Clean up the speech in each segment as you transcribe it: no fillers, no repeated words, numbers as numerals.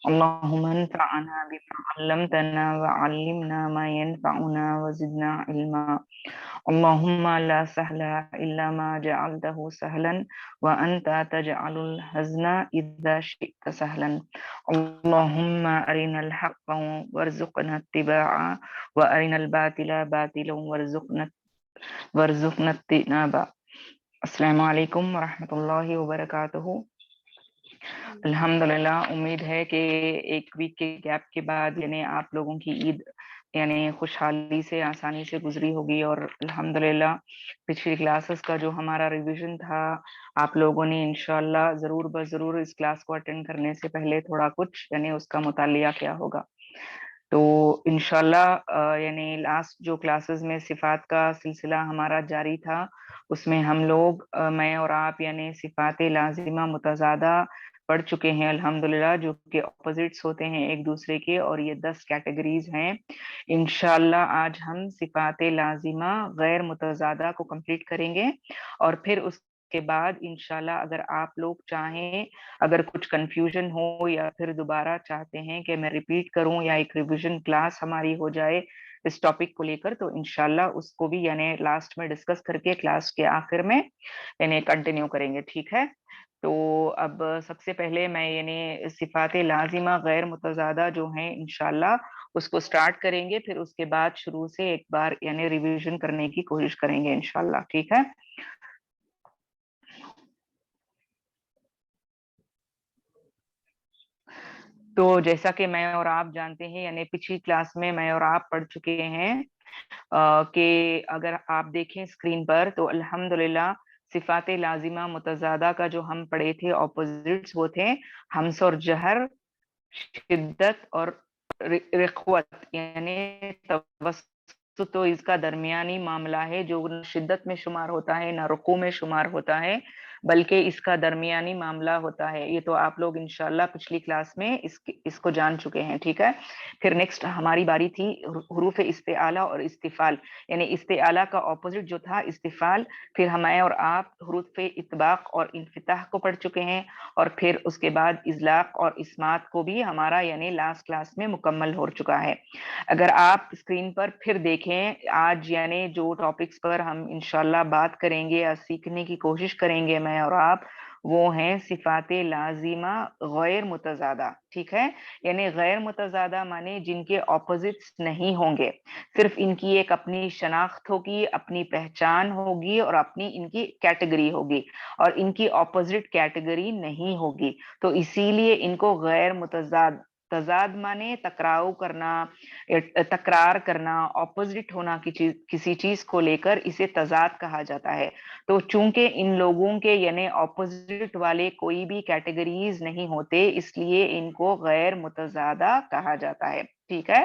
اللهم انفعنا بما علمتنا وعلمنا ما ينفعنا وزدنا علما. اللهم لا سهل إلا ما جعلته سهلا وأنت تجعل الحزن إذا شئت سهلا. اللهم أرنا الحق وارزقنا اتباعه وأرنا الباطل باطلا وارزقنا اجتنابه. السلام علیکم ورحمۃ اللہ وبرکاتہ. الحمدللہ، امید ہے کہ ایک ویک کے گیپ کے بعد یعنی آپ لوگوں کی عید یعنی خوشحالی سے آسانی سے گزری ہوگی، اور الحمدللہ پچھلی کلاسز کا جو ہمارا ریویژن تھا آپ لوگوں نے انشاءاللہ ضرور بضرور اس کلاس کو اٹینڈ کرنے سے پہلے تھوڑا کچھ یعنی اس کا مطالعہ کیا ہوگا. تو انشاءاللہ یعنی لاسٹ جو کلاسز میں صفات کا سلسلہ ہمارا جاری تھا اس میں ہم لوگ میں اور آپ یعنی صفات لازمہ متضادہ پڑھ چکے ہیں الحمدللہ، جو کہ اپوزٹس ہوتے ہیں ایک دوسرے کے، اور یہ 10 کیٹیگریز ہیں. انشاءاللہ آج ہم صفات لازمہ غیر متضادہ کو کمپلیٹ کریں گے، اور پھر اس کے بعد انشاءاللہ اگر آپ لوگ چاہیں، اگر کچھ کنفیوژن ہو یا پھر دوبارہ چاہتے ہیں کہ میں ریپیٹ کروں یا ایک ریویژن کلاس ہماری ہو جائے اس ٹاپک کو لے کر، تو انشاءاللہ اس کو بھی یعنی لاسٹ میں ڈسکس کر کے کلاس کے آخر میں یعنی کنٹینیو کریں گے. ٹھیک ہے؟ تو اب سب سے پہلے میں یعنی صفات لازمہ غیر متضادہ جو ہیں انشاءاللہ اس کو سٹارٹ کریں گے، پھر اس کے بعد شروع سے ایک بار یعنی ریویژن کرنے کی کوشش کریں گے انشاءاللہ. ٹھیک ہے؟ تو جیسا کہ میں اور آپ جانتے ہیں یعنی پچھلی کلاس میں میں اور آپ پڑھ چکے ہیں کہ اگر آپ دیکھیں اسکرین پر تو الحمدللہ صفات لازمہ متضادہ کا جو ہم پڑھے تھے اپوزٹس وہ تھے ہمس اور جہر، شدت اور رخوت. یعنی توسط تو اس کا درمیانی معاملہ ہے جو نہ شدت میں شمار ہوتا ہے نہ رخو میں شمار ہوتا ہے، بلکہ اس کا درمیانی معاملہ ہوتا ہے. یہ تو آپ لوگ انشاءاللہ پچھلی کلاس میں اس کو جان چکے ہیں. ٹھیک ہے؟ پھر نیکسٹ ہماری باری تھی حروف استعالہ اور استفال. یعنی استعالہ کا اپوزٹ جو تھا استفال، پھر ہم اور آپ حروف اطباق اور انفتاح کو پڑھ چکے ہیں، اور پھر اس کے بعد اطلاق اور اسمات کو بھی ہمارا یعنی لاسٹ کلاس میں مکمل ہو چکا ہے. اگر آپ اسکرین پر پھر دیکھیں آج یعنی جو ٹاپکس پر ہم انشاءاللہ بات کریں گے یا سیکھنے کی کوشش کریں گے میں اور آپ، وہ ہیں صفات لازمہ غیر متضادہ. ٹھیک ہے؟ یعنی غیر متضادہ مانے جن کے اپوزٹس نہیں ہوں گے، صرف ان کی ایک اپنی شناخت ہوگی، اپنی پہچان ہوگی اور اپنی ان کی کیٹیگری ہوگی، اور ان کی اپوزٹ کیٹیگری نہیں ہوگی. تو اسی لیے ان کو غیر متضاد، تضاد مانے ٹکراؤ کرنا، تکرار کرنا، اپوزٹ ہونا کسی چیز کو لے کر، اسے تضاد کہا جاتا ہے. تو چونکہ ان لوگوں کے یعنی اپوزٹ والے کوئی بھی کیٹیگریز نہیں ہوتے، اس لیے ان کو غیر متضادہ کہا جاتا ہے. ٹھیک ہے؟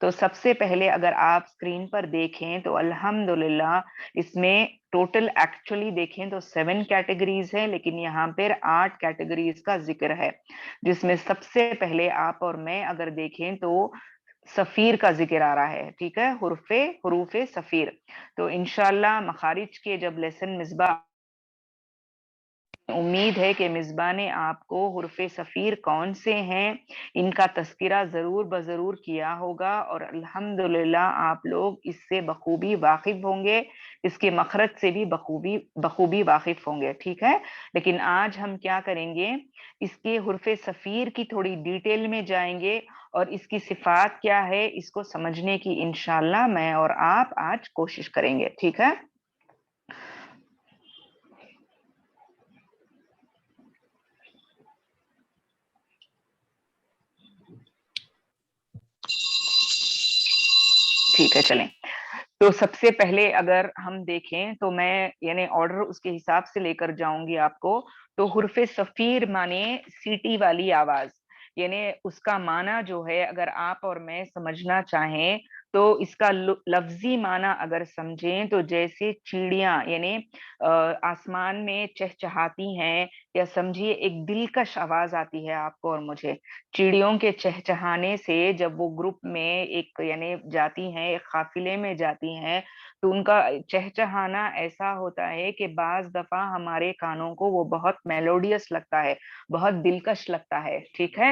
تو سب سے پہلے اگر آپ اسکرین پر دیکھیں تو الحمدللہ اس میں ٹوٹل ایکچولی دیکھیں تو 7 کیٹیگریز ہیں، لیکن یہاں پر 8 کیٹیگریز کا ذکر ہے، جس میں سب سے پہلے آپ اور میں اگر دیکھیں تو سفیر کا ذکر آ رہا ہے. ٹھیک ہے؟ حروف سفیر. تو انشاءاللہ مخارج کے جب لیسن مصباح، امید ہے کہ مصباح نے آپ کو حروف سفیر کون سے ہیں ان کا تذکرہ ضرور بضرور کیا ہوگا، اور الحمدللہ آپ لوگ اس سے بخوبی واقف ہوں گے، اس کے مخرج سے بھی بخوبی واقف ہوں گے. ٹھیک ہے؟ لیکن آج ہم کیا کریں گے، اس کے حروف سفیر کی تھوڑی ڈیٹیل میں جائیں گے، اور اس کی صفات کیا ہے اس کو سمجھنے کی انشاءاللہ میں اور آپ آج کوشش کریں گے. ٹھیک ہے؟ ٹھیک ہے، چلیں. تو سب سے پہلے اگر ہم دیکھیں تو میں یعنی آرڈر اس کے حساب سے لے کر جاؤں گی آپ کو. تو حرف سفیر مانے سیٹی والی آواز، یعنی اس کا معنی جو ہے اگر آپ اور میں سمجھنا چاہیں تو اس کا لفظی معنی اگر سمجھیں تو جیسے چڑیاں یعنی آسمان میں چہچہاتی ہیں، یا سمجھیے ایک دلکش آواز آتی ہے آپ کو اور مجھے چڑیوں کے چہچہانے سے، جب وہ گروپ میں ایک یعنی جاتی ہیں، ایک قافلے میں جاتی ہیں، تو ان کا چہچہانا ایسا ہوتا ہے کہ بعض دفعہ ہمارے کانوں کو وہ بہت میلوڈیس لگتا ہے، بہت دلکش لگتا ہے. ٹھیک ہے؟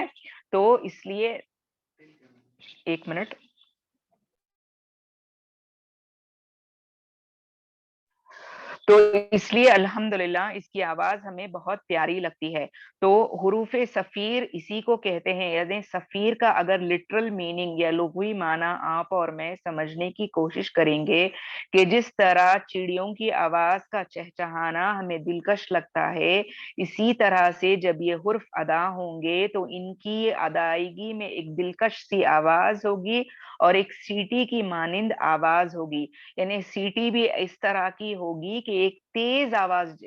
تو اس لیے ایک منٹ. تو اس لیے الحمدللہ اس کی آواز ہمیں بہت پیاری لگتی ہے. تو حروف صفیر اسی کو کہتے ہیں. یعنی صفیر کا اگر لٹرل میننگ یا لغوی معنی آپ اور میں سمجھنے کی کوشش کریں گے کہ جس طرح چڑیوں کی آواز کا چہچہانا ہمیں دلکش لگتا ہے، اسی طرح سے جب یہ حرف ادا ہوں گے تو ان کی ادائیگی میں ایک دلکش سی آواز ہوگی اور ایک سیٹی کی مانند آواز ہوگی. یعنی سیٹی بھی اس طرح کی ہوگی کہ ایک تیز آواز،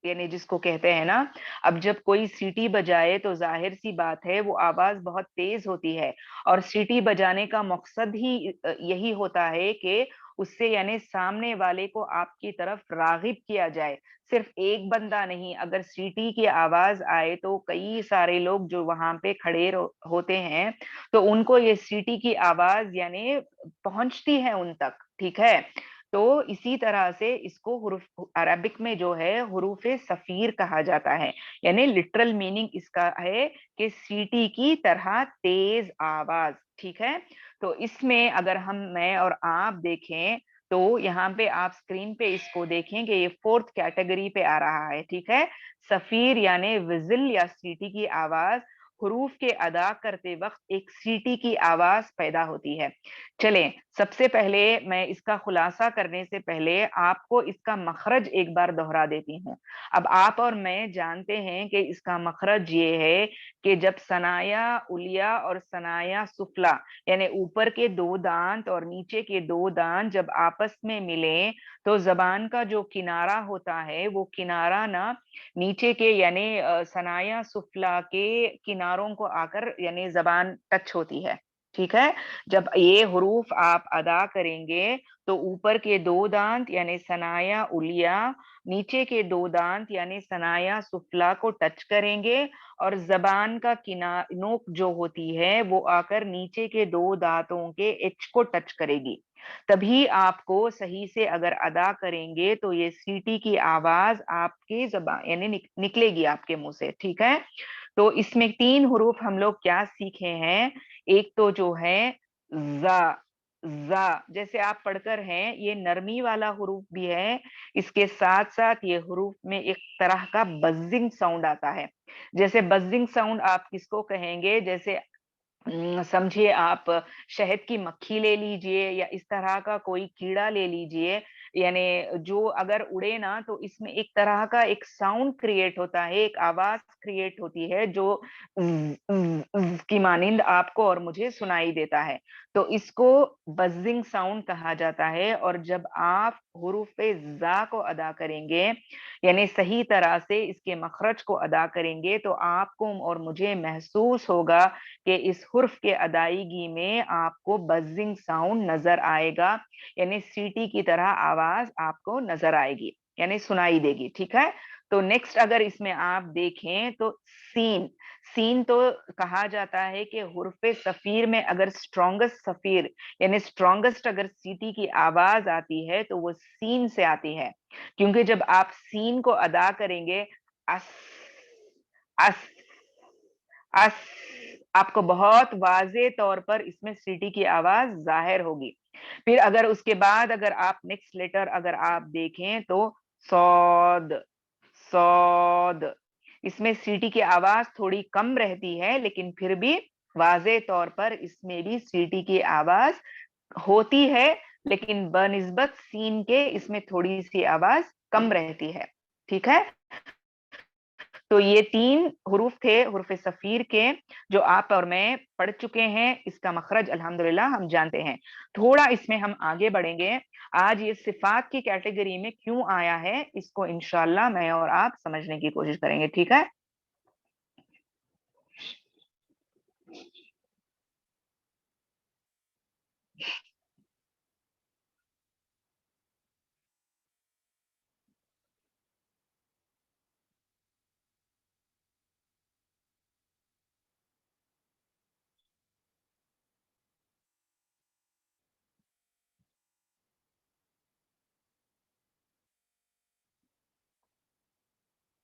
یعنی جس کو کہتے ہیں نا، اب جب کوئی سیٹی بجائے تو ظاہر سی بات ہے وہ آواز بہت تیز ہوتی ہے، اور سیٹی بجانے کا مقصد ہی یہی ہوتا ہے کہ اس سے یعنی سامنے والے کو آپ کی طرف راغب کیا جائے. صرف ایک بندہ نہیں، اگر سیٹی کی آواز آئے تو کئی سارے لوگ جو وہاں پہ کھڑے ہوتے ہیں تو ان کو یہ سیٹی کی آواز یعنی پہنچتی ہے ان تک. ٹھیک ہے. تو اسی طرح سے اس کو حروف عربک میں جو ہے حروف صفیر کہا جاتا ہے. یعنی لٹرل میننگ اس کا ہے کہ سیٹی کی طرح تیز آواز. ٹھیک ہے. تو اس میں اگر میں اور آپ دیکھیں تو یہاں پہ آپ اسکرین پہ اس کو دیکھیں کہ یہ فورتھ کیٹیگری پہ آ رہا ہے. ٹھیک ہے. صفیر یعنی وزل یا سیٹی کی آواز. حروف کے ادا کرتے وقت ایک سیٹی کی آواز پیدا ہوتی ہے. چلیں سب سے پہلے میں اس کا خلاصہ کرنے سے پہلے آپ کو اس کا مخرج ایک بار دہرا دیتی ہوں. اب آپ اور میں جانتے ہیں کہ اس کا مخرج یہ ہے کہ جب ثنایا علیا اور ثنایا سفلا یعنی اوپر کے دو دانت اور نیچے کے دو دانت جب آپس میں ملیں تو زبان کا جو کنارہ ہوتا ہے وہ کنارہ نا نیچے کے یعنی ثنایا سفلا کے کناروں کو آ کر یعنی زبان ٹچ ہوتی ہے. ٹھیک ہے. جب یہ حروف آپ ادا کریں گے تو اوپر کے دو دانت یعنی ثنایا علیا نیچے کے دو دانت یعنی ثنایا سفلا کو ٹچ کریں گے اور زبان کا نوک جو ہوتی ہے وہ آ کر نیچے کے دو دانتوں کے ایچ کو ٹچ کرے گی. تبھی آپ کو صحیح سے اگر ادا کریں گے تو یہ سیٹی کی آواز آپ کی زبان یعنی نکلے گی آپ کے منہ سے. ٹھیک ہے. تو اس میں 3 حروف ہم لوگ کیا سیکھے ہیں. ایک تو جو ہے زا. زا جیسے آپ پڑھ کر ہیں یہ نرمی والا حروف بھی ہے، اس کے ساتھ ساتھ یہ حروف میں ایک طرح کا بزنگ ساؤنڈ آتا ہے. جیسے بزنگ ساؤنڈ آپ کس کو کہیں گے، جیسے سمجھیے آپ شہد کی مکھی لے لیجئے یا اس طرح کا کوئی کیڑا لے لیجئے، یعنی جو اگر اڑے نا تو اس میں ایک طرح کا ایک ساؤنڈ کریٹ ہوتا ہے، ایک آواز کریٹ ہوتی ہے جو کی مانند آپ کو اور مجھے سنائی دیتا ہے. تو اس کو بزنگ ساؤنڈ کہا جاتا ہے. اور جب آپ حروف زا کو ادا کریں گے یعنی صحیح طرح سے اس کے مخرج کو ادا کریں گے تو آپ کو اور مجھے محسوس ہوگا کہ اس حرف کے ادائیگی میں آپ کو بزنگ ساؤنڈ نظر آئے گا، یعنی سیٹی کی طرح آواز آپ کو نظر آئے گی یعنی سنائی دے گی. ٹھیک ہے. تو نیکسٹ اگر اس میں آپ دیکھیں تو سین. سین تو کہا جاتا ہے کہ حرف صفیر میں اگر اسٹرانگسٹ صفیر یعنی اسٹرانگسٹ اگر سیٹی کی آواز آتی ہے تو وہ سین سے آتی ہے، کیونکہ جب آپ سین کو ادا کریں گے اس اس اس آپ کو بہت واضح طور پر اس میں سیٹی کی آواز ظاہر ہوگی. پھر اگر اس کے بعد اگر آپ نیکسٹ لیٹر اگر آپ دیکھیں تو سود. سود اس میں سیٹی کی آواز تھوڑی کم رہتی ہے لیکن پھر بھی واضح طور پر اس میں بھی سیٹی کی آواز ہوتی ہے، لیکن بنسبت سین کے اس میں تھوڑی سی آواز کم رہتی ہے. ٹھیک ہے. تو یہ 3 حروف تھے حروف صفیر کے جو آپ اور میں پڑھ چکے ہیں. اس کا مخرج الحمدللہ ہم جانتے ہیں. تھوڑا اس میں ہم آگے بڑھیں گے. آج یہ صفات کی کیٹیگری میں کیوں آیا ہے اس کو انشاءاللہ میں اور آپ سمجھنے کی کوشش کریں گے. ٹھیک ہے.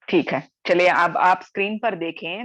ٹھیک ہے. چلیے اب آپ اسکرین پر دیکھیں.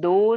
2,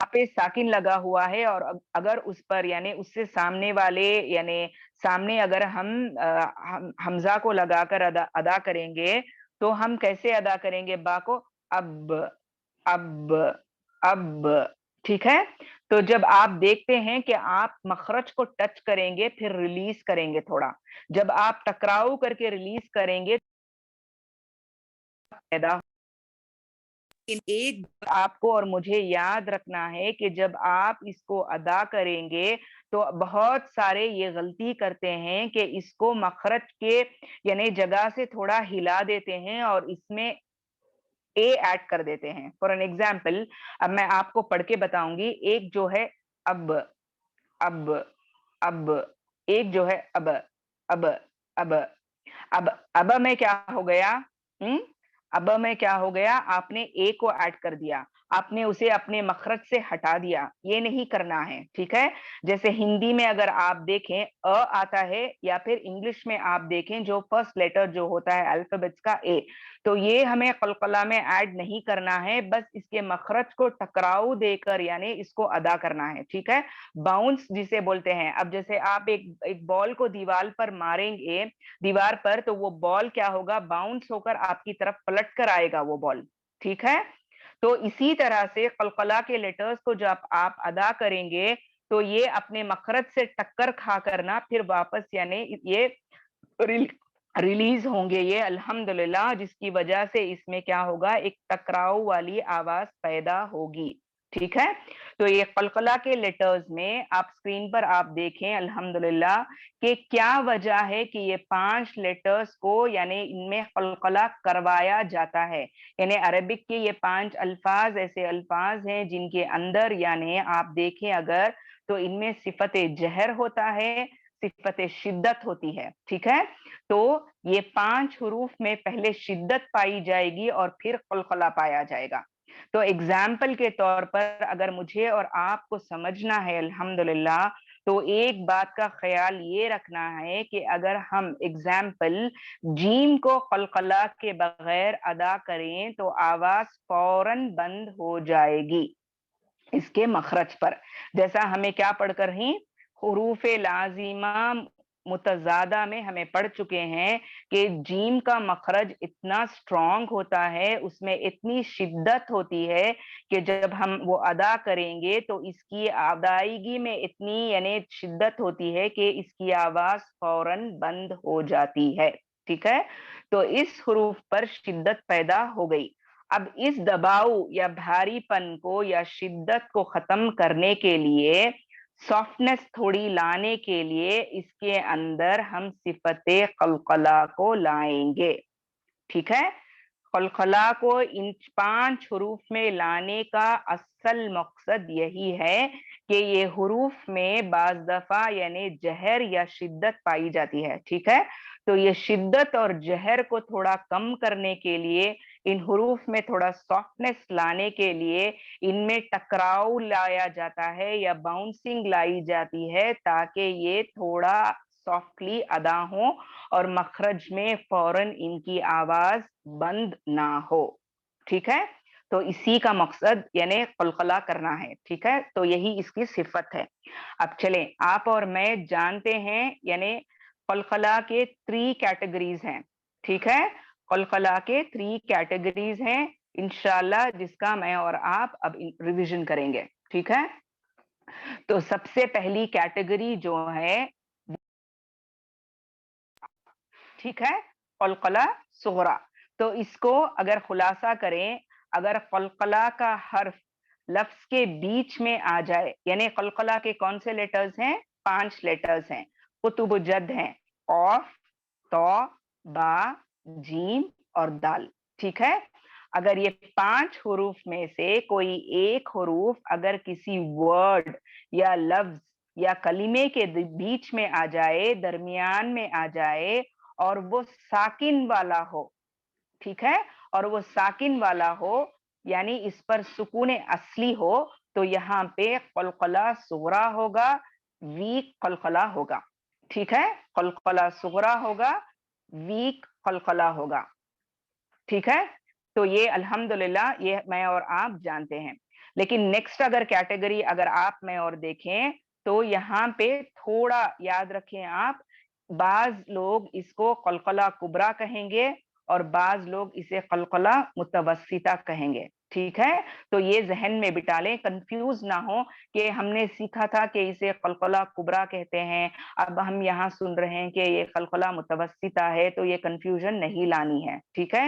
پہ ساکن لگا ہوا ہے اور اگر اس پر یعنی اس سے سامنے والے یعنی سامنے اگر ہم حمزہ کو لگا کر ادا کریں گے تو ہم کیسے ادا کریں گے با کو؟ اب اب اب، ٹھیک ہے؟ تو جب آپ دیکھتے ہیں کہ آپ مخرج کو ٹچ کریں گے پھر ریلیز کریں گے تھوڑا، جب آپ ٹکراؤ کر کے ریلیز کریں گے پیدا، ایک آپ کو اور مجھے یاد رکھنا ہے کہ جب آپ اس کو ادا کریں گے تو بہت سارے یہ غلطی کرتے ہیں کہ اس کو مخرج کے یعنی جگہ سے تھوڑا ہلا دیتے ہیں اور اس میں اے ایڈ کر دیتے ہیں. فار این ایگزامپل اب میں آپ کو پڑھ کے بتاؤں گی. ایک جو ہے اب اب اب، ایک جو ہے اب اب اب اب اب میں کیا ہو گیا؟ اب میں کیا ہو گیا؟ آپ نے اے کو ایڈ کر دیا، آپ نے اسے اپنے مخرج سے ہٹا دیا. یہ نہیں کرنا ہے، ٹھیک ہے؟ جیسے ہندی میں اگر آپ دیکھیں آتا ہے یا پھر انگلش میں آپ دیکھیں جو فرسٹ لیٹر جو ہوتا ہے الفابیٹس کا اے، تو یہ ہمیں قلقلہ میں ایڈ نہیں کرنا ہے، بس اس کے مخرج کو ٹکراؤ دے کر یعنی اس کو ادا کرنا ہے، ٹھیک ہے؟ باؤنس جسے بولتے ہیں. اب جیسے آپ ایک بال کو دیوار پر ماریں گے، دیوار پر، تو وہ بال کیا ہوگا؟ باؤنس ہو کر آپ کی طرف پلٹ کر آئے گا وہ بال، ٹھیک ہے؟ تو اسی طرح سے قلقلہ کے لیٹرز کو جب آپ ادا کریں گے تو یہ اپنے مخرج سے ٹکر کھا کرنا پھر واپس یعنی یہ ریلیز ہوں گے یہ الحمدللہ، جس کی وجہ سے اس میں کیا ہوگا؟ ایک ٹکراؤ والی آواز پیدا ہوگی، ٹھیک ہے؟ تو یہ قلقلہ کے لیٹرز میں آپ سکرین پر آپ دیکھیں الحمدللہ کہ کیا وجہ ہے کہ یہ 5 لیٹرز کو یعنی ان میں قلقلہ کروایا جاتا ہے. یعنی عربک کے یہ 5 الفاظ ایسے الفاظ ہیں جن کے اندر یعنی آپ دیکھیں اگر تو ان میں صفت جہر ہوتا ہے، صفت شدت ہوتی ہے، ٹھیک ہے؟ تو یہ 5 حروف میں پہلے شدت پائی جائے گی اور پھر قلقلہ پایا جائے گا. تو ایگزامپل کے طور پر اگر مجھے اور آپ کو سمجھنا ہے الحمدللہ تو ایک بات کا خیال یہ رکھنا ہے کہ اگر ہم ایگزامپل جیم کو قلقلہ کے بغیر ادا کریں تو آواز فوراً بند ہو جائے گی اس کے مخرج پر. جیسا ہمیں کیا پڑھ کر ہی حروف لازمہ متضادہ میں ہمیں پڑھ چکے ہیں کہ جیم کا مخرج اتنا سٹرونگ ہوتا ہے، اس میں اتنی شدت ہوتی ہے کہ جب ہم وہ ادا کریں گے تو اس کی ادائیگی میں اتنی یعنی شدت ہوتی ہے کہ اس کی آواز فوراً بند ہو جاتی ہے، ٹھیک ہے؟ تو اس حروف پر شدت پیدا ہو گئی. اب اس دباؤ یا بھاری پن کو یا شدت کو ختم کرنے کے لیے، سافٹنس تھوڑی لانے کے لیے اس کے اندر ہم صفت قلقلہ کو لائیں گے، ٹھیک ہے؟ قلقلہ کو ان 5 حروف میں لانے کا اصل مقصد یہی ہے کہ یہ حروف میں بعض دفعہ یعنی جہر یا شدت پائی جاتی ہے، ٹھیک ہے؟ تو یہ شدت اور جہر کو تھوڑا کم کرنے کے لیے، ان حروف میں تھوڑا سافٹنس لانے کے لیے ان میں ٹکراؤ لایا جاتا ہے یا باؤنسنگ لائی جاتی ہے تاکہ یہ تھوڑا سافٹلی ادا ہوں اور مخرج میں فوراً ان کی آواز بند نہ ہو، ٹھیک ہے؟ تو اسی کا مقصد یعنی قلقلہ کرنا ہے، ٹھیک ہے؟ تو یہی اس کی صفت ہے. اب چلیں آپ اور میں جانتے ہیں یعنی قلقلہ کے 3 کیٹیگریز ہیں، ٹھیک ہے؟ قلقلہ کے 3 کیٹیگریز ہیں انشاءاللہ، جس کا میں اور آپ اب ریویژن کریں گے، ٹھیک ہے؟ تو سب سے پہلی کیٹیگری جو ہے، ٹھیک ہے، قلقلہ صغرا. تو اس کو اگر خلاصہ کریں، اگر قلقلہ کا حرف لفظ کے بیچ میں آ جائے، یعنی قلقلہ کے کون سے لیٹرز ہیں؟ 5 لیٹرز ہیں، قطب جد ہیں، قاف، تو، با، جیم اور دال، ٹھیک ہے؟ اگر یہ 5 حروف میں سے کوئی ایک حروف اگر کسی ورڈ یا لفظ یا کلمے کے بیچ میں آ جائے، درمیان میں آ جائے اور وہ ساکن والا ہو، ٹھیک ہے؟ اور وہ ساکن والا ہو یعنی اس پر سکون اصلی ہو تو یہاں پہ قلقلہ صغرا ہوگا، ویک قلقلہ ہوگا، ٹھیک ہے؟ قلقلہ صغرا ہوگا، ویک قلقلہ ہوگا، ٹھیک ہے؟ تو یہ الحمدللہ یہ میں اور آپ جانتے ہیں. لیکن نیکسٹ اگر کیٹیگری اگر آپ میں اور دیکھیں تو یہاں پہ تھوڑا یاد رکھیں آپ، بعض لوگ اس کو قلقلہ کبریٰ کہیں گے اور بعض لوگ اسے قلقلہ متوسطہ کہیں گے، ٹھیک ہے؟ تو یہ ذہن میں بٹا لیں، کنفیوز نہ ہو کہ ہم نے سیکھا تھا کہ اسے قلقلہ کبریٰ کہتے ہیں، اب ہم یہاں سن رہے ہیں کہ یہ قلقلہ متوسطہ ہے، تو یہ کنفیوژن نہیں لانی ہے، ٹھیک ہے؟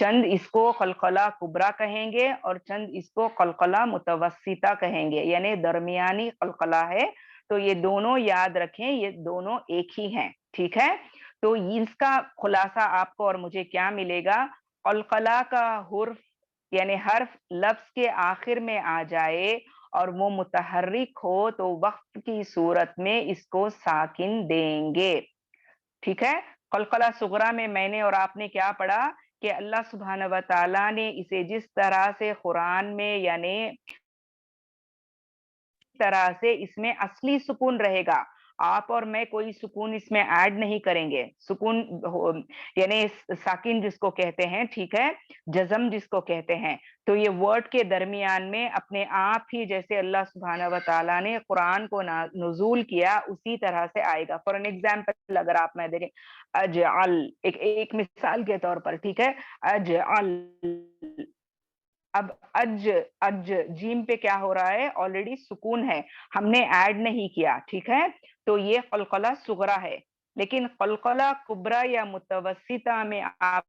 چند اس کو قلقلہ کبریٰ کہیں گے اور چند اس کو قلقلہ متوسطہ کہیں گے، یعنی درمیانی قلقلہ ہے، تو یہ دونوں یاد رکھیں، یہ دونوں ایک ہی ہیں، ٹھیک ہے؟ تو اس کا خلاصہ آپ کو اور مجھے کیا ملے گا؟ قلقلہ کا حرف یعنی حرف لفظ کے آخر میں آ جائے اور وہ متحرک ہو تو وقت کی صورت میں اس کو ساکن دیں گے، ٹھیک ہے؟ قلقلہ صغریٰ میں نے اور آپ نے کیا پڑھا کہ اللہ سبحانہ و تعالیٰ نے اسے جس طرح سے قرآن میں یعنی طرح سے اس میں اصلی سکون رہے گا، آپ اور میں کوئی سکون اس میں ایڈ نہیں کریں گے، سکون یعنی ساکن جس کو کہتے ہیں، ٹھیک ہے، جزم جس کو کہتے ہیں، تو یہ ورڈ کے درمیان میں اپنے آپ ہی جیسے اللہ سبحانہ و تعالیٰ نے قرآن کو نزول کیا اسی طرح سے آئے گا۔ فور این ایگزامپل اگر آپ میں دیکھیں اجعل، ایک مثال کے طور پر، ٹھیک ہے، اجعل، اب اج جیم پہ کیا ہو رہا ہے؟ آلریڈی سکون ہے، ہم نے ایڈ نہیں کیا، ٹھیک ہے؟ تو یہ قلقلہ صغریٰ ہے، لیکن قلقلہ کبریٰ یا متوسطہ میں آپ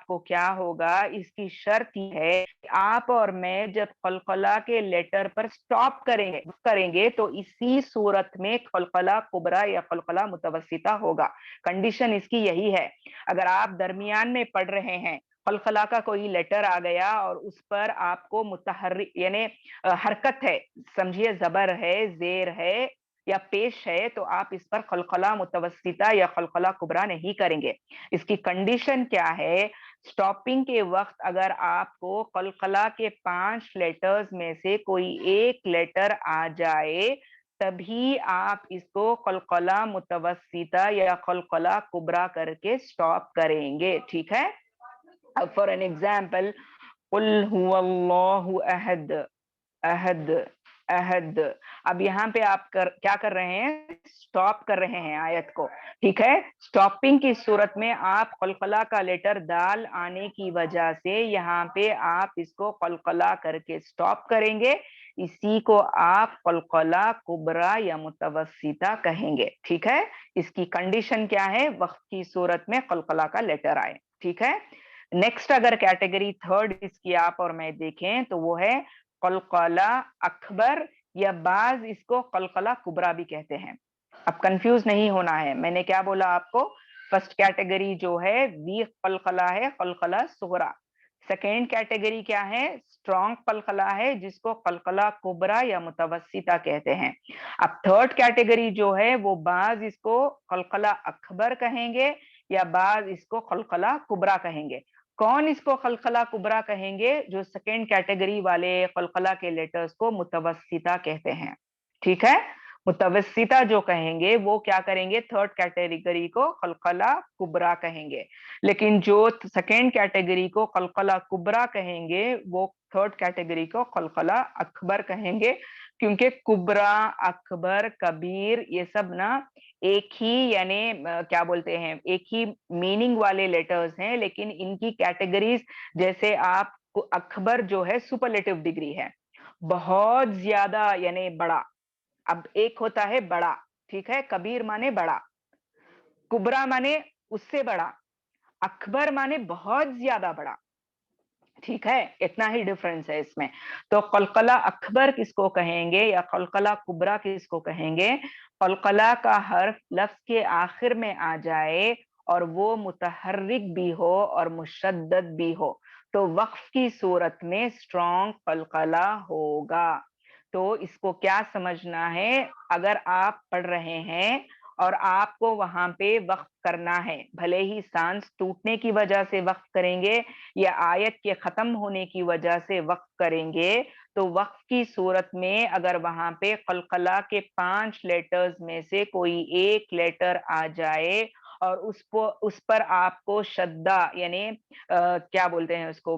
کو کیا ہوگا؟ اس کی شرط یہ ہے کہ آپ اور میں جب قلقلہ کے لیٹر پر سٹاپ کریں گے تو اسی صورت میں قلقلہ کبریٰ یا قلقلہ متوسطہ ہوگا۔ کنڈیشن اس کی یہی ہے، اگر آپ درمیان میں پڑھ رہے ہیں، قلقلہ کا کوئی لیٹر آ گیا اور اس پر آپ کو متحرک یعنی حرکت ہے، سمجھیے زبر ہے، زیر ہے یا پیش ہے، تو آپ اس پر قلقلہ متوسطہ یا قلقلہ کبریٰ نہیں کریں گے۔ اس کی کنڈیشن کیا ہے؟ سٹاپنگ کے وقت اگر آپ کو قلقلہ کے 5 لیٹرز میں سے کوئی ایک لیٹر آ جائے تبھی آپ اس کو قلقلہ متوسطہ یا قلقلہ کبریٰ کر کے سٹاپ کریں گے، ٹھیک ہے؟ فار این ایگزامپل قل هو اللہ احد، احد، احد، اب یہاں پہ آپ کیا کر رہے ہیں؟ سٹاپ کر رہے ہیں آیت کو، ٹھیک ہے؟ سٹاپنگ کی صورت میں آپ قلقلہ کا لیٹر دال آنے کی وجہ سے یہاں پہ آپ اس کو قلقلہ کر کے سٹاپ کریں گے، اسی کو آپ قلقلہ کبریٰ یا متوسطہ کہیں گے، ٹھیک ہے؟ اس کی کنڈیشن کیا ہے؟ وقت کی صورت میں قلقلہ کا لیٹر آئے، ٹھیک ہے؟ نیکسٹ اگر کیٹیگری تھرڈ اس کی آپ اور میں دیکھیں تو وہ ہے قلقلہ اکبر، یا بعض اس کو قلقلہ کبریٰ بھی کہتے ہیں۔ اب کنفیوز نہیں ہونا ہے، میں نے کیا بولا آپ کو؟ فرسٹ کیٹیگری جو ہے وی قلقلہ ہے، قلقلہ صغریٰ۔ سیکنڈ کیٹیگری کیا ہے؟ اسٹرانگ قلقلہ ہے، جس کو قلقلہ کبریٰ یا متوسطہ کہتے ہیں۔ اب تھرڈ کیٹیگری جو ہے وہ بعض اس کو قلقلہ اکبر کہیں گے یا بعض اس کو قلقلہ کبریٰ کہیں گے۔ کون اس کو قلقلہ کبریٰ کہیں گے؟ جو سیکنڈ کیٹیگری والے قلقلہ کے لیٹرز کو متوسطہ کہتے ہیں، ٹھیک ہے؟ متوسطہ جو کہیں گے وہ کیا کریں گے؟ تھرڈ کیٹیگری کو قلقلہ کبریٰ کہیں گے، لیکن جو سیکنڈ کیٹیگری کو قلقلہ کبریٰ کہیں گے وہ تھرڈ کیٹیگری کو قلقلہ اکبر کہیں گے، کیونکہ کبریٰ، اکبر، کبیر یہ سب نا ایک ہی یعنی کیا بولتے ہیں، ایک ہی میننگ والے لیٹرز ہیں، لیکن ان کی کیٹیگریز جیسے آپ کو اکبر جو ہے سپرلیٹو ڈگری ہے، بہت زیادہ یعنی بڑا، اب ایک ہوتا ہے بڑا، ٹھیک ہے؟ کبیر مانے بڑا، کبریٰ مانے اس سے بڑا، اکبر مانے بہت زیادہ بڑا، ٹھیک ہے؟ اتنا ہی ڈفرنس ہے اس میں۔ تو قلقلہ اکبر کس کو کہیں گے یا قلقلہ کبریٰ کس کو کہیں گے؟ قلقلہ کا حرف لفظ کے آخر میں آ جائے اور وہ متحرک بھی ہو اور مشدد بھی ہو تو وقف کی صورت میں اسٹرانگ قلقلہ ہوگا۔ تو اس کو کیا سمجھنا ہے؟ اگر آپ پڑھ رہے ہیں اور آپ کو وہاں پہ وقف کرنا ہے، بھلے ہی سانس ٹوٹنے کی وجہ سے وقف کریں گے یا آیت کے ختم ہونے کی وجہ سے وقف کریں گے، تو وقف کی صورت میں اگر وہاں پہ قلقلہ کے 5 لیٹرز میں سے کوئی ایک لیٹر آ جائے اور اس پر آپ کو شدہ یعنی کیا بولتے ہیں اس کو،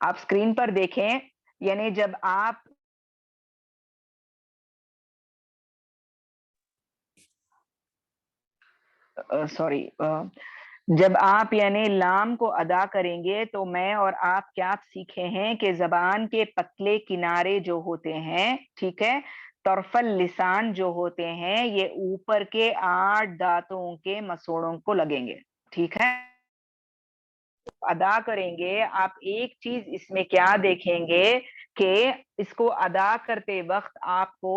آپ اسکرین پر دیکھیں، یعنی جب آپ سوری جب آپ یعنی لام کو ادا کریں گے تو میں اور آپ کیا سیکھے ہیں کہ زبان کے پتلے کنارے جو ہوتے ہیں، ٹھیک ہے، طرف اللسان جو ہوتے ہیں، یہ اوپر کے 8 دانتوں کے مسوڑوں کو لگیں گے، ٹھیک ہے۔ ادا کریں گے آپ ایک چیز اس میں کیا دیکھیں گے کہ اس کو ادا کرتے وقت آپ کو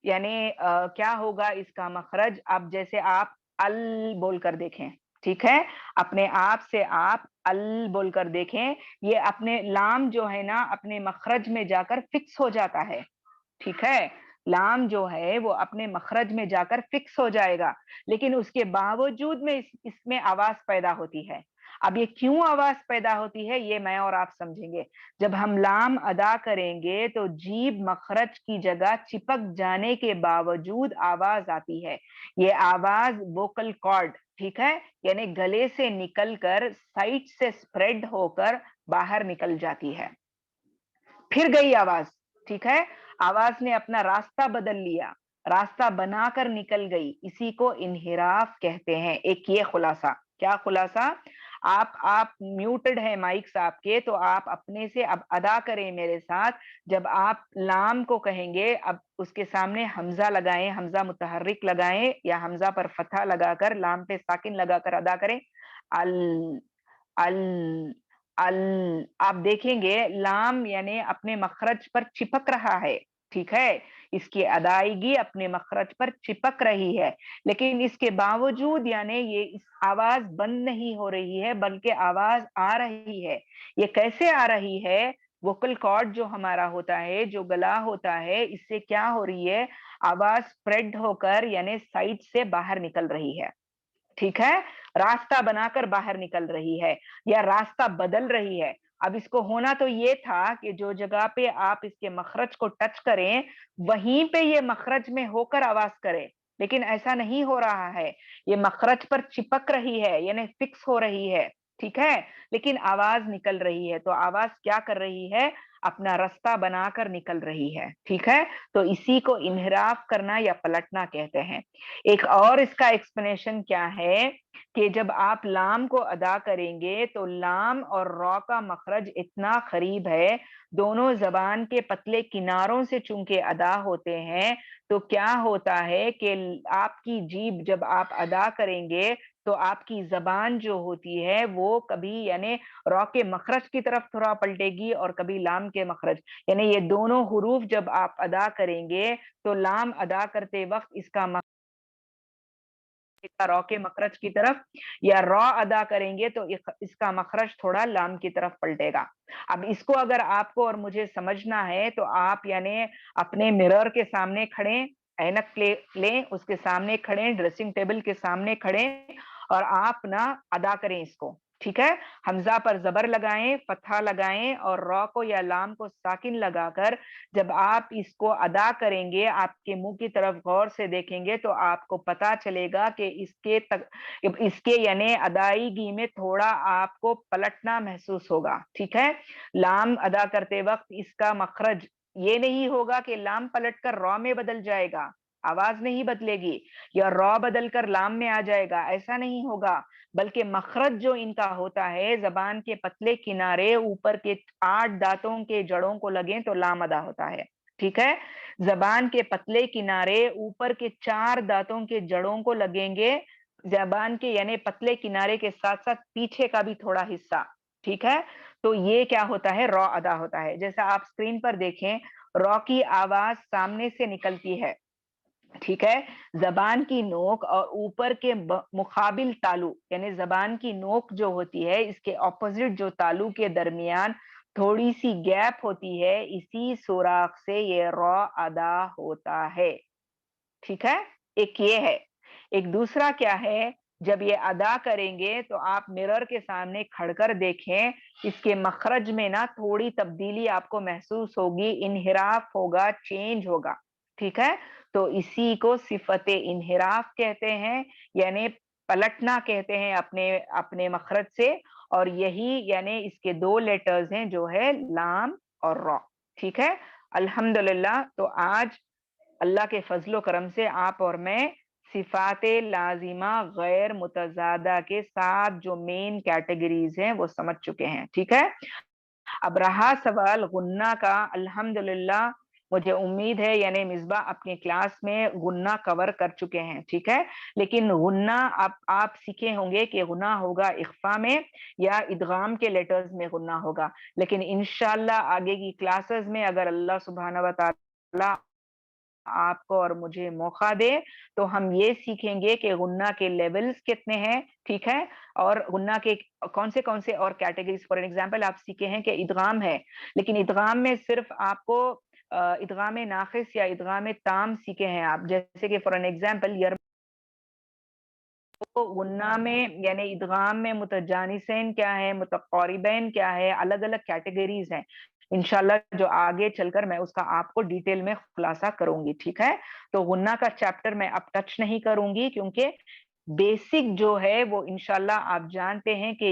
یعنی کیا ہوگا اس کا مخرج، اب جیسے آپ ال بول کر دیکھیں، ٹھیک ہے، اپنے آپ سے آپ ال بول کر دیکھیں، یہ اپنے لام جو ہے نا اپنے مخرج میں جا کر فکس ہو جاتا ہے، ٹھیک ہے، لام جو ہے وہ اپنے مخرج میں جا کر فکس ہو جائے گا، لیکن اس کے باوجود میں اس میں آواز پیدا ہوتی ہے۔ اب یہ کیوں آواز پیدا ہوتی ہے یہ میں اور آپ سمجھیں گے۔ جب ہم لام ادا کریں گے تو جیب مخرج کی جگہ چپک جانے کے باوجود آواز آتی ہے، یہ آواز ووکل کارڈ، ٹھیک ہے، یعنی گلے سے نکل کر سائٹ سے سپریڈ ہو کر باہر نکل جاتی ہے، پھر گئی آواز، ٹھیک ہے، آواز نے اپنا راستہ بدل لیا، راستہ بنا کر نکل گئی، اسی کو انحراف کہتے ہیں۔ ایک یہ خلاصہ، کیا خلاصہ؟ آپ میوٹڈ ہے مائکس آپ کے، تو آپ اپنے سے اب ادا کریں میرے ساتھ، جب آپ لام کو کہیں گے اب اس کے سامنے حمزہ لگائیں، حمزہ متحرک لگائیں یا حمزہ پر فتحہ لگا کر لام پہ ساکن لگا کر ادا کریں، ال ال ال، آپ دیکھیں گے لام یعنی اپنے مخرج پر چپک رہا ہے، ٹھیک ہے، اس کی ادائیگی اپنے مخرج پر چپک رہی ہے، لیکن اس کے باوجود یعنی یہ اس آواز بند نہیں ہو رہی ہے بلکہ آواز آ رہی ہے۔ یہ کیسے آ رہی ہے؟ ووکل کارڈ جو ہمارا ہوتا ہے، جو گلا ہوتا ہے، اس سے کیا ہو رہی ہے؟ آواز سپریڈ ہو کر یعنی سائڈ سے باہر نکل رہی ہے، ٹھیک ہے، راستہ بنا کر باہر نکل رہی ہے یا راستہ بدل رہی ہے۔ اب اس کو ہونا تو یہ تھا کہ جو جگہ پہ آپ اس کے مخرج کو ٹچ کریں وہیں پہ یہ مخرج میں ہو کر آواز کرے، لیکن ایسا نہیں ہو رہا ہے، یہ مخرج پر چپک رہی ہے یعنی فکس ہو رہی ہے، ٹھیک ہے، لیکن آواز نکل رہی ہے، تو آواز کیا کر رہی ہے؟ اپنا راستہ بنا کر نکل رہی ہے، ٹھیک ہے، تو اسی کو انحراف کرنا یا پلٹنا کہتے ہیں۔ ایک اور اس کا ایکسپلینیشن کیا ہے کہ جب آپ لام کو ادا کریں گے تو لام اور را کا مخرج اتنا قریب ہے، دونوں زبان کے پتلے کناروں سے چونکہ ادا ہوتے ہیں، تو کیا ہوتا ہے کہ آپ کی جیب جب آپ ادا کریں گے تو آپ کی زبان جو ہوتی ہے وہ کبھی یعنی را کے مخرج کی طرف تھوڑا پلٹے گی اور کبھی لام کے مخرج، یعنی یہ دونوں حروف جب آپ ادا کریں گے تو لام ادا کرتے وقت اس کا را کے مخرج کی طرف، یا را ادا کریں گے تو اس کا مخرج تھوڑا لام کی طرف پلٹے گا۔ اب اس کو اگر آپ کو اور مجھے سمجھنا ہے تو آپ یعنی اپنے مرر کے سامنے کھڑے، اینک لیں، اس کے سامنے کھڑے، ڈریسنگ ٹیبل کے سامنے کھڑے اور آپ نہ ادا کریں اس کو، ٹھیک ہے، حمزہ پر زبر لگائیں، فتحہ لگائیں اور را کو یا لام کو ساکن لگا کر جب آپ اس کو ادا کریں گے، آپ کے منہ کی طرف غور سے دیکھیں گے تو آپ کو پتا چلے گا کہ اس کے یعنی ادائیگی میں تھوڑا آپ کو پلٹنا محسوس ہوگا، ٹھیک ہے، لام ادا کرتے وقت اس کا مخرج یہ نہیں ہوگا کہ لام پلٹ کر را میں بدل جائے گا، آواز نہیں بدلے گی، یا را بدل کر لام میں آ جائے گا، ایسا نہیں ہوگا، بلکہ مخرج جو ان کا ہوتا ہے زبان کے پتلے کنارے اوپر کے 8 دانتوں کے جڑوں کو لگیں تو لام ادا ہوتا ہے، ٹھیک ہے، زبان کے پتلے کنارے اوپر کے 4 دانتوں کے جڑوں کو لگیں گے، زبان کے یعنی پتلے کنارے کے ساتھ ساتھ پیچھے کا بھی تھوڑا حصہ، ٹھیک ہے، تو یہ کیا ہوتا ہے؟ را ادا ہوتا ہے۔ جیسا آپ اسکرین پر دیکھیں، را کی آواز سامنے سے نکلتی ہے، ٹھیک ہے، زبان کی نوک اور اوپر کے مقابل تالو یعنی زبان کی نوک جو ہوتی ہے اس کے اپوزٹ جو تالو کے درمیان تھوڑی سی گیپ ہوتی ہے، اسی سوراخ سے یہ را ادا ہوتا ہے، ٹھیک ہے، ایک یہ ہے۔ ایک دوسرا کیا ہے؟ جب یہ ادا کریں گے تو آپ مرر کے سامنے کھڑ کر دیکھیں، اس کے مخرج میں نا تھوڑی تبدیلی آپ کو محسوس ہوگی، انحراف ہوگا، چینج ہوگا، ٹھیک ہے، تو اسی کو صفت انحراف کہتے ہیں، یعنی پلٹنا کہتے ہیں اپنے مخرج سے، اور یہی یعنی اس کے 2 لیٹرز ہیں جو ہے لام اور را. ٹھیک ہے, الحمدللہ. تو آج اللہ کے فضل و کرم سے آپ اور میں صفات لازمہ غیر متضادہ کے 7 جو مین کیٹیگریز ہیں وہ سمجھ چکے ہیں. ٹھیک ہے, اب رہا سوال غنہ کا. الحمدللہ مجھے امید ہے یعنی مصباح اپنی کلاس میں غنہ کور کر چکے ہیں. ٹھیک ہے, لیکن غنہ آپ سیکھے ہوں گے کہ غنہ ہوگا اخفا میں یا ادغام کے لیٹرز میں غنہ ہوگا. لیکن انشاءاللہ آگے کی کلاسز میں اگر اللہ سبحانہ و تعالی آپ کو اور مجھے موقع دے تو ہم یہ سیکھیں گے کہ غنہ کے لیولز کتنے ہیں. ٹھیک ہے, اور غنہ کے کون سے اور کیٹیگریز. فار ایگزامپل آپ سیکھے ہیں کہ ادغام ہے, لیکن ادغام میں صرف آپ کو ادغام ناقص یا ادغام تام سیکھے ہیں آپ. جیسے کہ فار ایگزامپل غنہ میں یعنی ادغام میں متجانسین کیا ہے, متقاربین کیا ہے, الگ الگ کیٹیگریز ہیں. انشاءاللہ جو آگے چل کر میں اس کا آپ کو ڈیٹیل میں خلاصہ کروں گی. ٹھیک ہے, تو غنہ کا چیپٹر میں اب ٹچ نہیں کروں گی کیونکہ بیسک جو ہے وہ انشاءاللہ آپ جانتے ہیں کہ